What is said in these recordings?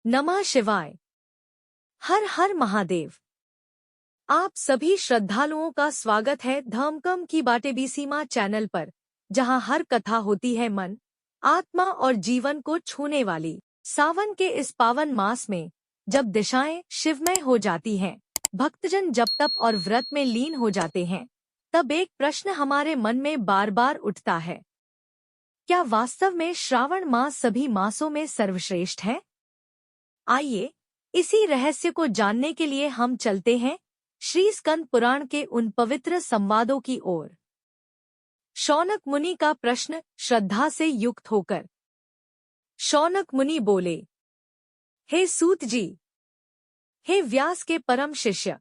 नमः शिवाय। हर हर महादेव। आप सभी श्रद्धालुओं का स्वागत है धर्मकम की बातें बीसीमा चैनल पर, जहां हर कथा होती है मन, आत्मा और जीवन को छूने वाली। सावन के इस पावन मास में जब दिशाएं शिवमय हो जाती हैं, भक्तजन जप तप और व्रत में लीन हो जाते हैं, तब एक प्रश्न हमारे मन में बार बार उठता है। क्या वास्तव में श्रावण मास सभी मासों में सर्वश्रेष्ठ है? आइए इसी रहस्य को जानने के लिए हम चलते हैं श्री स्कंद पुराण के उन पवित्र संवादों की ओर। शौनक मुनि का प्रश्न श्रद्धा से युक्त होकर। शौनक मुनि बोले, हे सूत जी, हे व्यास के परम शिष्य,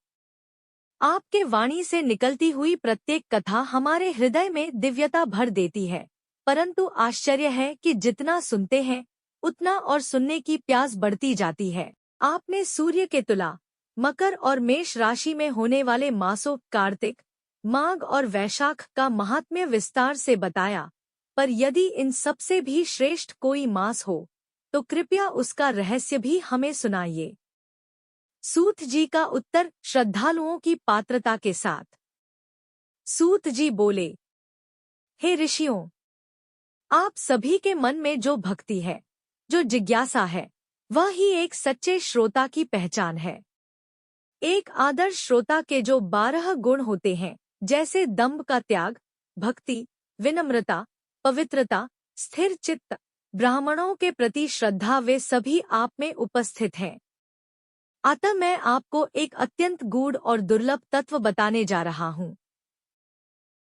आपके वाणी से निकलती हुई प्रत्येक कथा हमारे हृदय में दिव्यता भर देती है, परंतु आश्चर्य है कि जितना सुनते हैं उतना और सुनने की प्यास बढ़ती जाती है। आपने सूर्य के तुला, मकर और मेष राशि में होने वाले मासों कार्तिक, माघ और वैशाख का महात्म्य विस्तार से बताया, पर यदि इन सबसे भी श्रेष्ठ कोई मास हो तो कृपया उसका रहस्य भी हमें सुनाइए। सूत जी का उत्तर श्रद्धालुओं की पात्रता के साथ। सूत जी बोले, हे ऋषियों, आप सभी के मन में जो भक्ति है, जो जिज्ञासा है, वह ही एक सच्चे श्रोता की पहचान है। एक आदर्श श्रोता के जो 12 गुण होते हैं, जैसे दंभ का त्याग, भक्ति, विनम्रता, पवित्रता, स्थिर चित्त, ब्राह्मणों के प्रति श्रद्धा, वे सभी आप में उपस्थित हैं। अतः मैं आपको एक अत्यंत गूढ़ और दुर्लभ तत्व बताने जा रहा हूँ।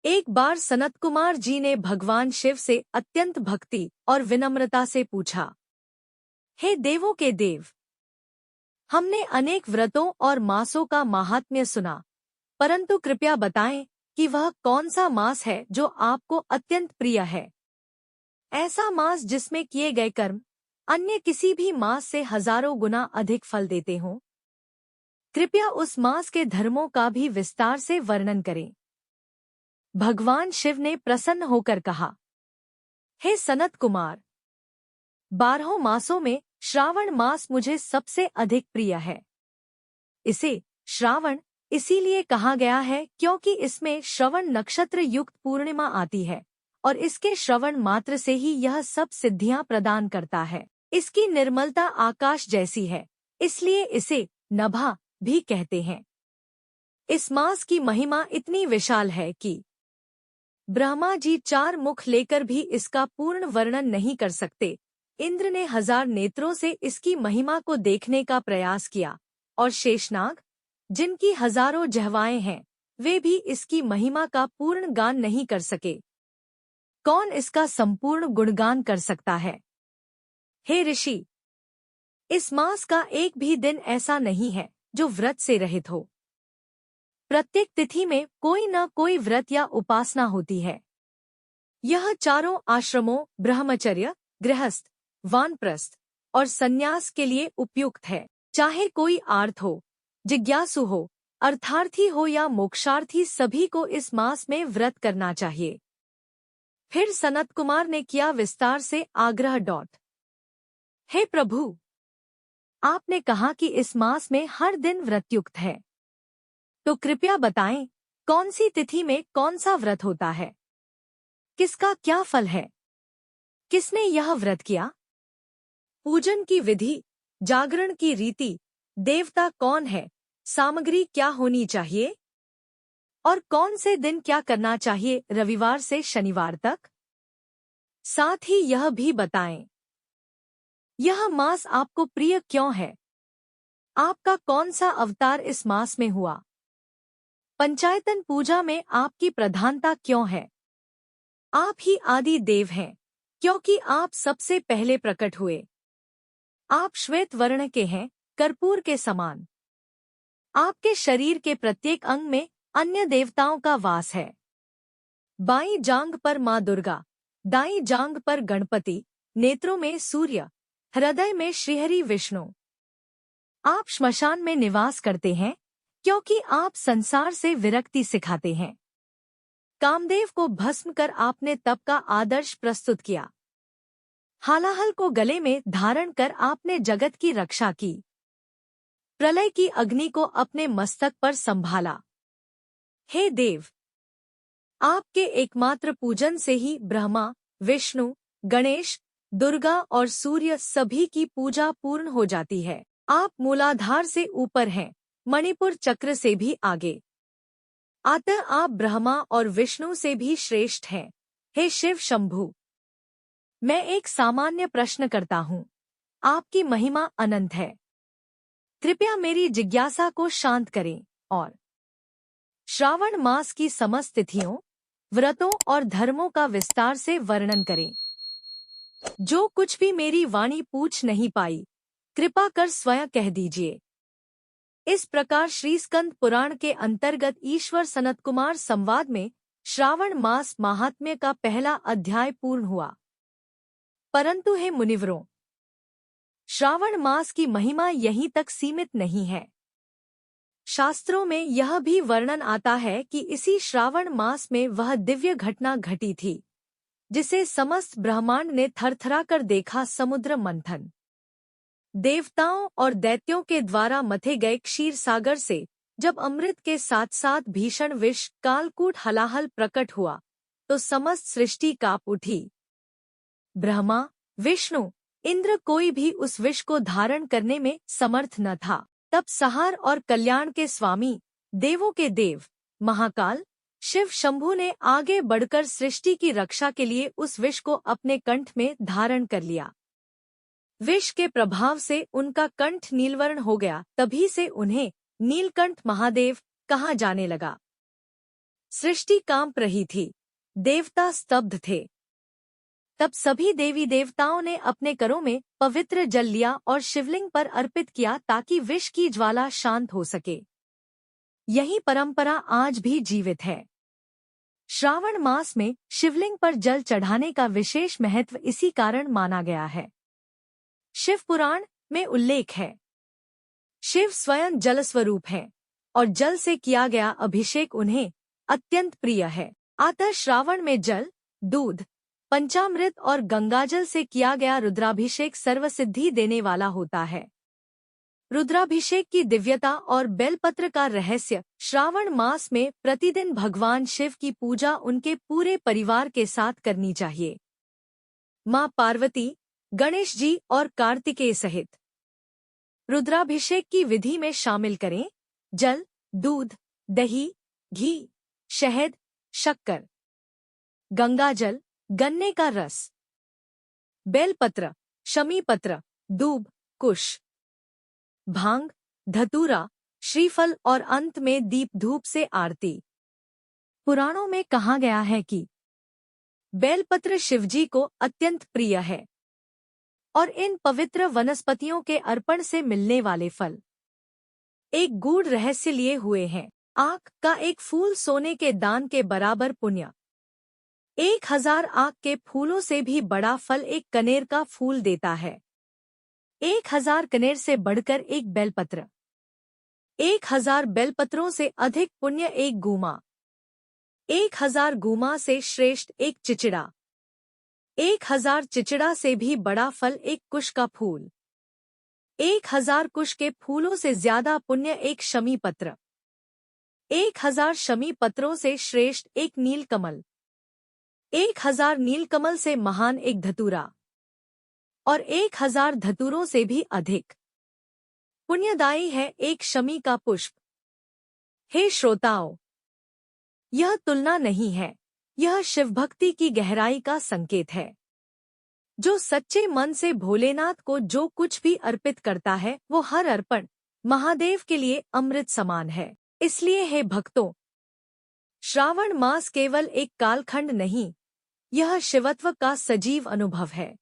एक बार सनत कुमार जी ने भगवान शिव से अत्यंत भक्ति और विनम्रता से पूछा, हे देवों के देव, हमने अनेक व्रतों और मासों का महात्म्य सुना, परंतु कृपया बताएं कि वह कौन सा मास है जो आपको अत्यंत प्रिय है। ऐसा मास जिसमें किए गए कर्म अन्य किसी भी मास से हजारों गुना अधिक फल देते हों। कृपया उस मास के धर्मों का भी विस्तार से वर्णन करें। भगवान शिव ने प्रसन्न होकर कहा, हे सनत कुमार, 12 मासों में श्रावण मास मुझे सबसे अधिक प्रिय है। इसे श्रावण इसीलिए कहा गया है क्योंकि इसमें श्रवण नक्षत्र युक्त पूर्णिमा आती है और इसके श्रवण मात्र से ही यह सब सिद्धियां प्रदान करता है। इसकी निर्मलता आकाश जैसी है, इसलिए इसे नभा भी कहते हैं। इस मास की महिमा इतनी विशाल है कि ब्रह्मा जी 4 मुख लेकर भी इसका पूर्ण वर्णन नहीं कर सकते। इंद्र ने 1000 नेत्रों से इसकी महिमा को देखने का प्रयास किया और शेषनाग, जिनकी हजारों जिह्वाएं हैं, वे भी इसकी महिमा का पूर्ण गान नहीं कर सके। कौन इसका संपूर्ण गुणगान कर सकता है? हे ऋषि, इस मास का एक भी दिन ऐसा नहीं है जो व्रत से रहित हो। प्रत्येक तिथि में कोई न कोई व्रत या उपासना होती है। यह चारों आश्रमों ब्रह्मचर्य, गृहस्थ, वानप्रस्थ और संन्यास के लिए उपयुक्त है। चाहे कोई आर्त हो, जिज्ञासु हो, अर्थार्थी हो या मोक्षार्थी, सभी को इस मास में व्रत करना चाहिए। फिर सनत कुमार ने किया विस्तार से आग्रह। हे प्रभु, आपने कहा कि इस मास में हर दिन व्रतयुक्त है, तो कृपया बताएं कौन सी तिथि में कौन सा व्रत होता है, किसका क्या फल है, किसने यह व्रत किया, पूजन की विधि, जागरण की रीति, देवता कौन है, सामग्री क्या होनी चाहिए और कौन से दिन क्या करना चाहिए, रविवार से शनिवार तक। साथ ही यह भी बताएं, यह मास आपको प्रिय क्यों है, आपका कौन सा अवतार इस मास में हुआ, पंचायतन पूजा में आपकी प्रधानता क्यों है, आप ही आदि देव हैं क्योंकि आप सबसे पहले प्रकट हुए। आप श्वेत वर्ण के हैं, कर्पूर के समान। आपके शरीर के प्रत्येक अंग में अन्य देवताओं का वास है। बाईं जांघ पर माँ दुर्गा, दाईं जांघ पर गणपति, नेत्रों में सूर्य, हृदय में श्रीहरि विष्णु। आप श्मशान में निवास करते हैं क्योंकि आप संसार से विरक्ति सिखाते हैं। कामदेव को भस्म कर आपने तप का आदर्श प्रस्तुत किया। हालाहल को गले में धारण कर आपने जगत की रक्षा की। प्रलय की अग्नि को अपने मस्तक पर संभाला। हे देव, आपके एकमात्र पूजन से ही ब्रह्मा, विष्णु, गणेश, दुर्गा और सूर्य सभी की पूजा पूर्ण हो जाती है। आप मूलाधार से ऊपर हैं, मणिपुर चक्र से भी आगे। अतः आप ब्रह्मा और विष्णु से भी श्रेष्ठ हैं। हे शिव शंभु, मैं एक सामान्य प्रश्न करता हूँ। आपकी महिमा अनंत है। कृपया मेरी जिज्ञासा को शांत करें और श्रावण मास की समस्त तिथियों, व्रतों और धर्मों का विस्तार से वर्णन करें। जो कुछ भी मेरी वाणी पूछ नहीं पाई, कृपा कर स्वयं कह दीजिए। इस प्रकार श्री स्कंद पुराण के अंतर्गत ईश्वर सनत कुमार संवाद में श्रावण मास महात्म्य का पहला अध्याय पूर्ण हुआ। परंतु हे मुनिवरों, श्रावण मास की महिमा यहीं तक सीमित नहीं है। शास्त्रों में यह भी वर्णन आता है कि इसी श्रावण मास में वह दिव्य घटना घटी थी जिसे समस्त ब्रह्मांड ने थरथराकर देखा, समुद्र मंथन। देवताओं और दैत्यों के द्वारा मथे गए क्षीर सागर से जब अमृत के साथ साथ भीषण विष कालकूट हलाहल प्रकट हुआ तो समस्त सृष्टि कांप उठी। ब्रह्मा, विष्णु, इंद्र कोई भी उस विष को धारण करने में समर्थ न था। तब संहार और कल्याण के स्वामी, देवों के देव, महाकाल शिव शंभु ने आगे बढ़कर सृष्टि की रक्षा के लिए उस विष को अपने कंठ में धारण कर लिया। विष के प्रभाव से उनका कंठ नीलवर्ण हो गया। तभी से उन्हें नीलकंठ महादेव कहा जाने लगा। सृष्टि कांप रही थी, देवता स्तब्ध थे। तब सभी देवी देवताओं ने अपने करों में पवित्र जल लिया और शिवलिंग पर अर्पित किया ताकि विष की ज्वाला शांत हो सके। यही परंपरा आज भी जीवित है। श्रावण मास में शिवलिंग पर जल चढ़ाने का विशेष महत्व इसी कारण माना गया है। शिव पुराण में उल्लेख है, शिव स्वयं जल स्वरूप है और जल से किया गया अभिषेक उन्हें अत्यंत प्रिय है। अतः श्रावण में जल, दूध, पंचामृत और गंगाजल से किया गया रुद्राभिषेक सर्वसिद्धि देने वाला होता है। रुद्राभिषेक की दिव्यता और बेलपत्र का रहस्य। श्रावण मास में प्रतिदिन भगवान शिव की पूजा उनके पूरे परिवार के साथ करनी चाहिए। मां पार्वती, गणेश जी और कार्तिकेय सहित। रुद्राभिषेक की विधि में शामिल करें जल, दूध, दही, घी, शहद, शक्कर, गंगाजल, गन्ने का रस, बेलपत्र, शमीपत्र, दूब, कुश, भांग, धतूरा, श्रीफल और अंत में दीप धूप से आरती। पुराणों में कहा गया है कि बेलपत्र शिवजी को अत्यंत प्रिय है और इन पवित्र वनस्पतियों के अर्पण से मिलने वाले फल एक गूढ़ रहस्य लिए हुए हैं। आक का एक फूल सोने के दान के बराबर पुण्य। 1000 आक के फूलों से भी बड़ा फल एक कनेर का फूल देता है। 1000 कनेर से बढ़कर एक बेलपत्र। 1000 बेलपत्रों से अधिक पुण्य एक गूमा। 1000 गूमा से श्रेष्ठ एक चिचिड़ा। 1000 चिचिड़ा से भी बड़ा फल एक कुश का फूल। 1000 कुश के फूलों से ज्यादा पुण्य एक शमी पत्र। 1000 शमी पत्रों से श्रेष्ठ एक नीलकमल। 1000 नीलकमल से महान एक धतूरा और 1000 धतूरों से भी अधिक पुण्यदायी है एक शमी का पुष्प। हे श्रोताओं, यह तुलना नहीं है, यह शिवभक्ति की गहराई का संकेत है। जो सच्चे मन से भोलेनाथ को जो कुछ भी अर्पित करता है वो हर अर्पण महादेव के लिए अमृत समान है। इसलिए हे भक्तों, श्रावण मास केवल एक कालखंड नहीं, यह शिवत्व का सजीव अनुभव है।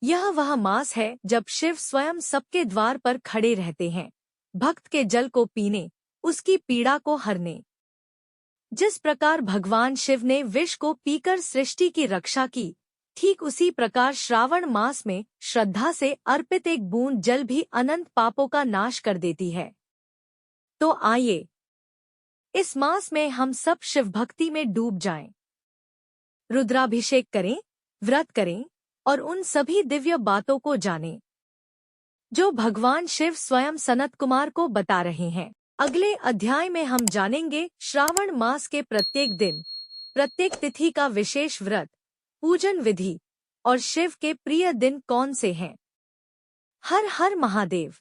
यह वह मास है जब शिव स्वयं सबके द्वार पर खड़े रहते हैं, भक्त के जल को पीने, उसकी पीड़ा को हरने। जिस प्रकार भगवान शिव ने विष को पीकर सृष्टि की रक्षा की, ठीक उसी प्रकार श्रावण मास में श्रद्धा से अर्पित एक बूंद जल भी अनंत पापों का नाश कर देती है। तो आइए, इस मास में हम सब शिव भक्ति में डूब जाएं। रुद्राभिषेक करें, व्रत करें और उन सभी दिव्य बातों को जानें जो भगवान शिव स्वयं सनत कुमार को बता रहे हैं। अगले अध्याय में हम जानेंगे श्रावण मास के प्रत्येक दिन, प्रत्येक तिथि का विशेष व्रत, पूजन विधि और शिव के प्रिय दिन कौन से हैं। हर हर महादेव।